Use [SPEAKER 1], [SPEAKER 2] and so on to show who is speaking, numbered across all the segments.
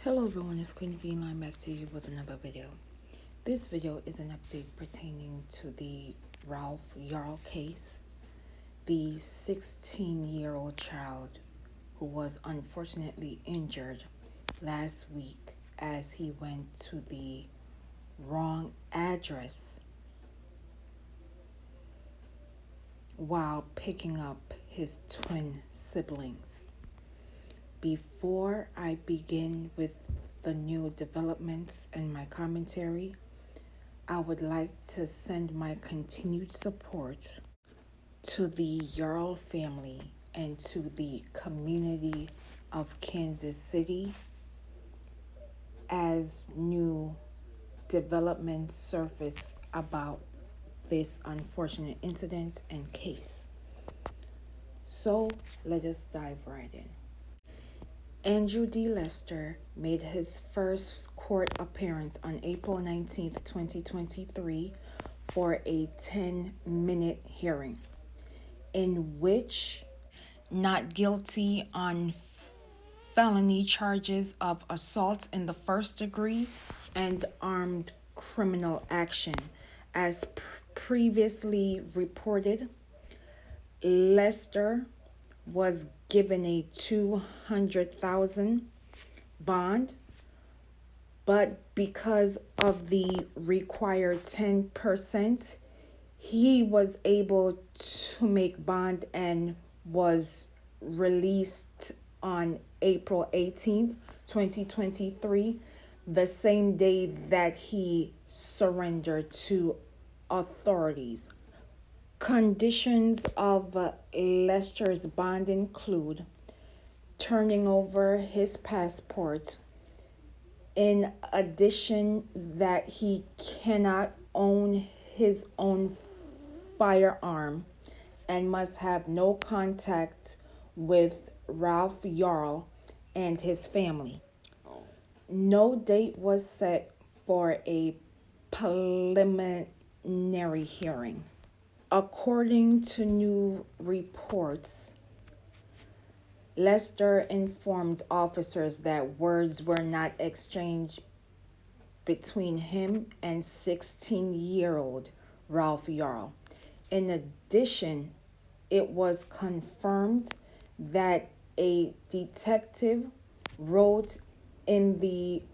[SPEAKER 1] Hello everyone, it's Queen V and I'm back to you with another video. This video is an update pertaining to the Ralph Yarl case, the 16-year-old child who was unfortunately injured last week as he went to the wrong address while picking up his twin siblings. Before I begin with the new developments and my commentary, I would like to send my continued support to the Yarl family and to the community of Kansas City as new developments surface about this unfortunate incident and case. So let us dive right in. Andrew D. Lester made his first court appearance on April 19, 2023, for a 10-minute hearing, in which not guilty on felony charges of assault in the first degree and armed criminal action. As previously reported, Lester was given a $200,000 bond, but because of the required 10%, he was able to make bond and was released on April 18th, 2023, the same day that he surrendered to authorities. Conditions of Lester's bond include turning over his passport, in addition that he cannot own his own firearm and must have no contact with Ralph Yarl and his family. No date was set for a preliminary hearing. According to new reports, Lester informed officers that words were not exchanged between him and 16-year-old Ralph Yarl. In addition, it was confirmed that a detective wrote in the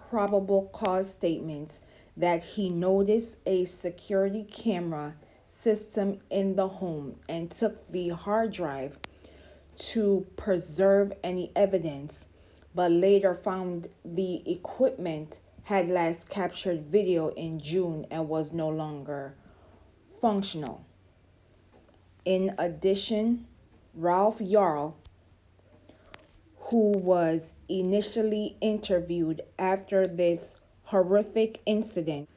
[SPEAKER 1] probable cause statement that he noticed a security camera system in the home and took the hard drive to preserve any evidence, but later found the equipment had last captured video in June and was no longer functional. In addition, Ralph Yarl, who was initially interviewed after this horrific incident,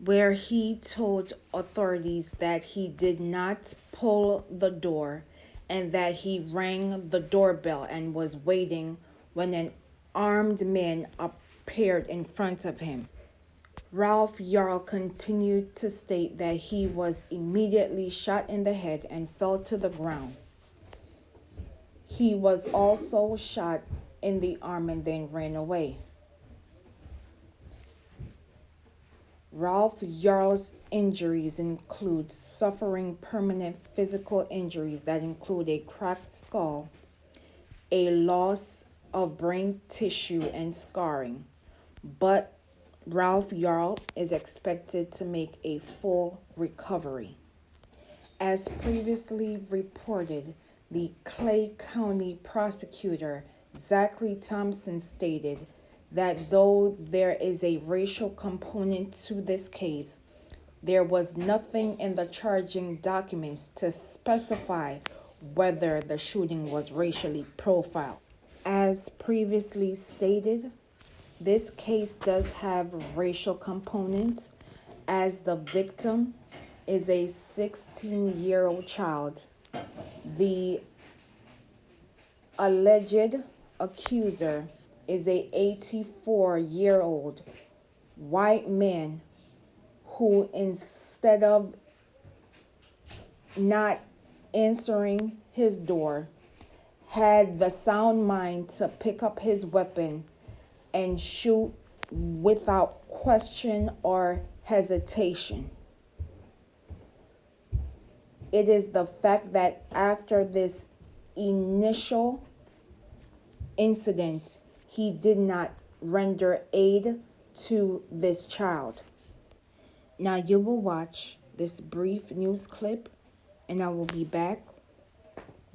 [SPEAKER 1] where he told authorities that he did not pull the door and that he rang the doorbell and was waiting when an armed man appeared in front of him. Ralph Yarl continued to state that he was immediately shot in the head and fell to the ground. He was also shot in the arm and then ran away. Ralph Yarl's injuries include suffering permanent physical injuries that include a cracked skull, a loss of brain tissue, and scarring. But Ralph Yarl is expected to make a full recovery. As previously reported, the Clay County Prosecutor Zachary Thompson stated that though there is a racial component to this case, there was nothing in the charging documents to specify whether the shooting was racially profiled. As previously stated, this case does have racial components, as the victim is a 16-year-old child. The alleged accuser is a 84-year-old white man who, instead of not answering his door, had the sound mind to pick up his weapon and shoot without question or hesitation. It is the fact that after this initial incident, he did not render aid to this child. Now you will watch this brief news clip, and I will be back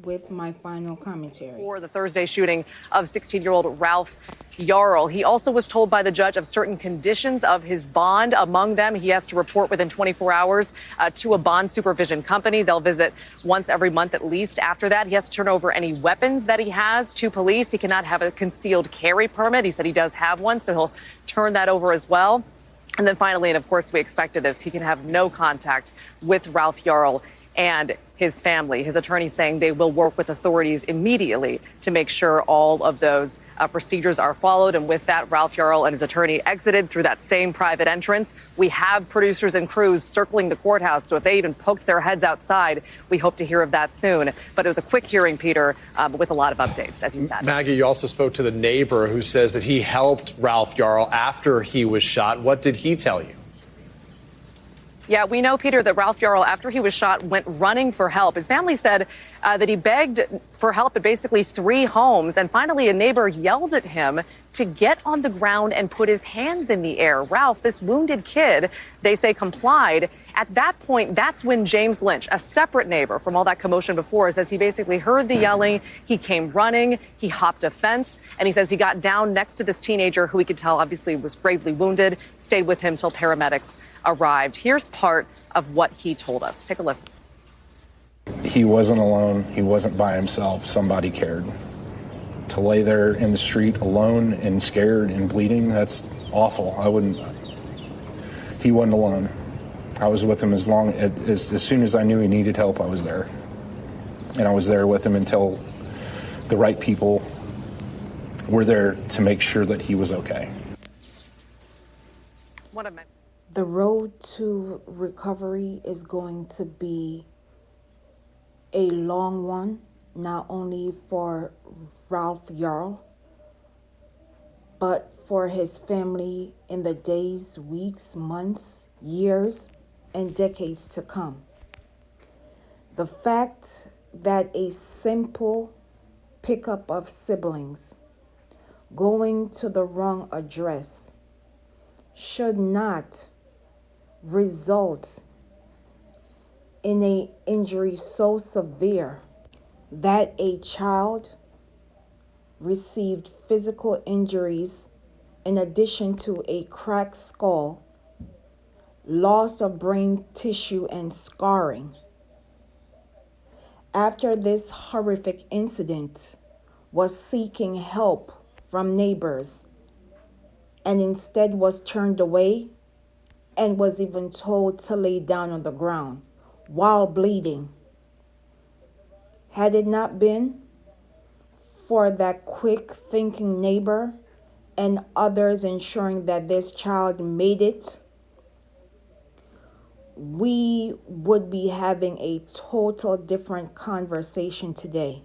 [SPEAKER 1] with my final commentary.
[SPEAKER 2] For the Thursday shooting of 16-year-old Ralph Yarl. He also was told by the judge of certain conditions of his bond. Among them, he has to report within 24 hours to a bond supervision company. They'll visit once every month at least. After that, he has to turn over any weapons that he has to police. He cannot have a concealed carry permit. He said he does have one, so he'll turn that over as well. And then finally, and of course we expected this, he can have no contact with Ralph Yarl and his family. His attorney saying they will work with authorities immediately to make sure all of those procedures are followed. And with that, Ralph Yarl and his attorney exited through that same private entrance. We have producers and crews circling the courthouse, so if they even poked their heads outside, we hope to hear of that soon. But it was a quick hearing, Peter, with a lot of updates, as you said.
[SPEAKER 3] Maggie, you also spoke to the neighbor who says that he helped Ralph Yarl after he was shot. What did he tell you?
[SPEAKER 2] Yeah, we know, Peter, that Ralph Yarl, after he was shot, went running for help. His family said that he begged for help at basically 3 homes. And finally, a neighbor yelled at him to get on the ground and put his hands in the air. Ralph, this wounded kid, they say complied. At that point, that's when James Lynch, a separate neighbor from all that commotion before, says he basically heard the yelling. He came running. He hopped a fence. And he says he got down next to this teenager who he could tell obviously was gravely wounded, stayed with him till paramedics arrived. Here's part of what he told us. Take a listen.
[SPEAKER 4] He wasn't alone. He wasn't by himself. Somebody cared. To lay there in the street alone and scared and bleeding, that's awful. He wasn't alone. I was with him as soon as I knew he needed help, I was there. And I was there with him until the right people were there to make sure that he was okay.
[SPEAKER 1] The road to recovery is going to be a long one, not only for Ralph Yarl, but for his family in the days, weeks, months, years, and decades to come. The fact that a simple pickup of siblings going to the wrong address should not result in an injury so severe that a child received physical injuries in addition to a cracked skull, loss of brain tissue, and scarring. After this horrific incident, was seeking help from neighbors and instead was turned away and was even told to lay down on the ground while bleeding. Had it not been for that quick thinking neighbor and others ensuring that this child made it, we would be having a total different conversation today.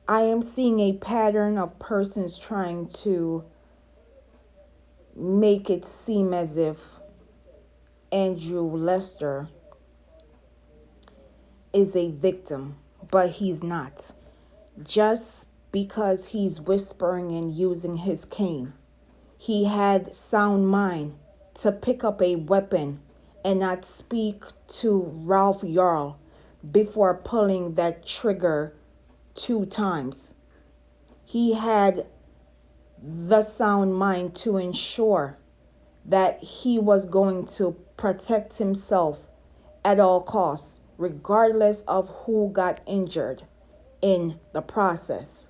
[SPEAKER 1] I am seeing a pattern of persons trying to make it seem as if Andrew Lester is a victim, but he's not. Just because he's whispering and using his cane, he had sound mind to pick up a weapon and not speak to Ralph Yarl before pulling that trigger 2 times. He had the sound mind to ensure that he was going to protect himself at all costs, regardless of who got injured in the process.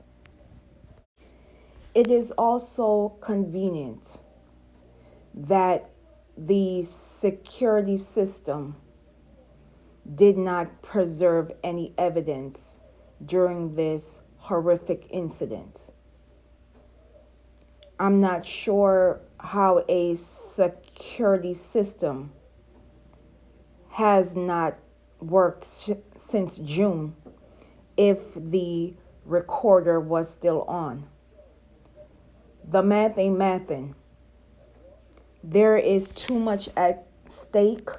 [SPEAKER 1] It is also convenient that the security system did not preserve any evidence during this horrific incident. I'm not sure how a security system has not worked since June if the recorder was still on. The math ain't mathin'. There is too much at stake,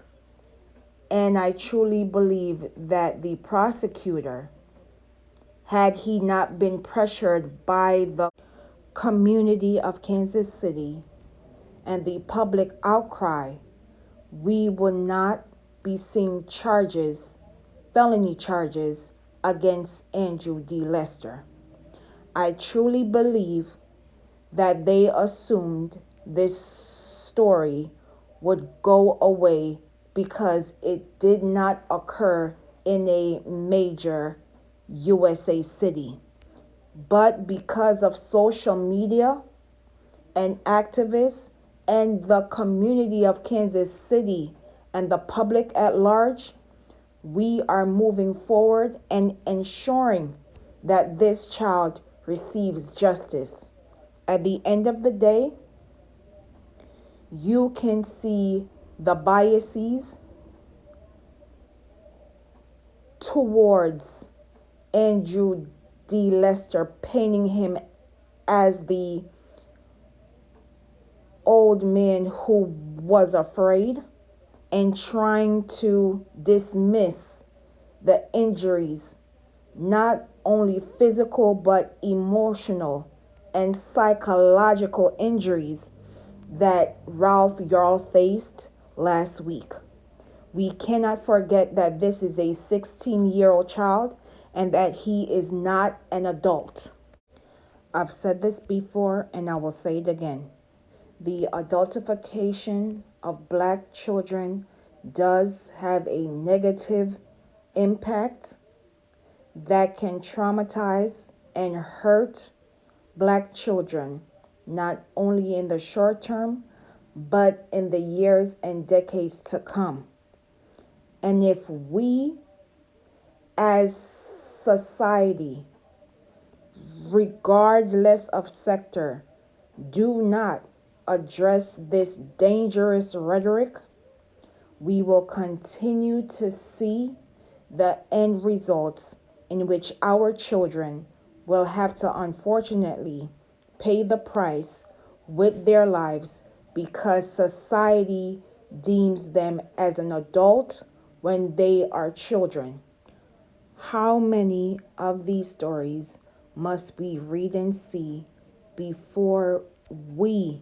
[SPEAKER 1] and I truly believe that the prosecutor, had he not been pressured by the community of Kansas City and the public outcry, we will not be seeing felony charges against Andrew D. Lester. I truly believe that they assumed this story would go away because it did not occur in a major USA city. But because of social media and activists and the community of Kansas City and the public at large, we are moving forward and ensuring that this child receives justice. At the end of the day, you can see the biases towards Andrew D. Lester, painting him as the old man who was afraid and trying to dismiss the injuries, not only physical but emotional and psychological injuries that Ralph Yarl faced last week. We cannot forget that this is a 16-year-old child and that he is not an adult. I've said this before and I will say it again. The adultification of Black children does have a negative impact that can traumatize and hurt Black children, not only in the short term, but in the years and decades to come. And if we as society, regardless of sector, do not address this dangerous rhetoric, we will continue to see the end results in which our children will have to unfortunately pay the price with their lives because society deems them as an adult when they are children. How many of these stories must we read and see before we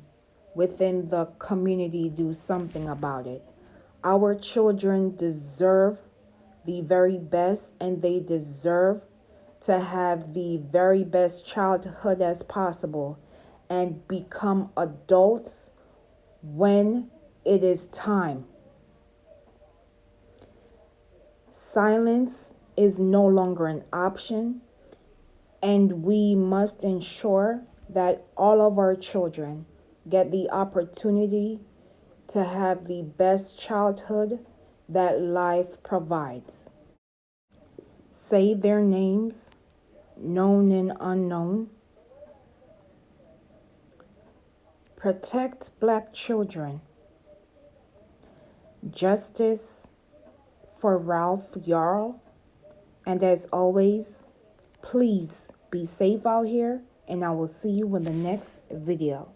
[SPEAKER 1] within the community do something about it? Our children deserve the very best, and they deserve to have the very best childhood as possible and become adults when it is time. Silence is no longer an option, and we must ensure that all of our children get the opportunity to have the best childhood that life provides. Say their names, known and unknown. Protect Black children. Justice for Ralph Yarl. And as always, please be safe out here, and I will see you in the next video.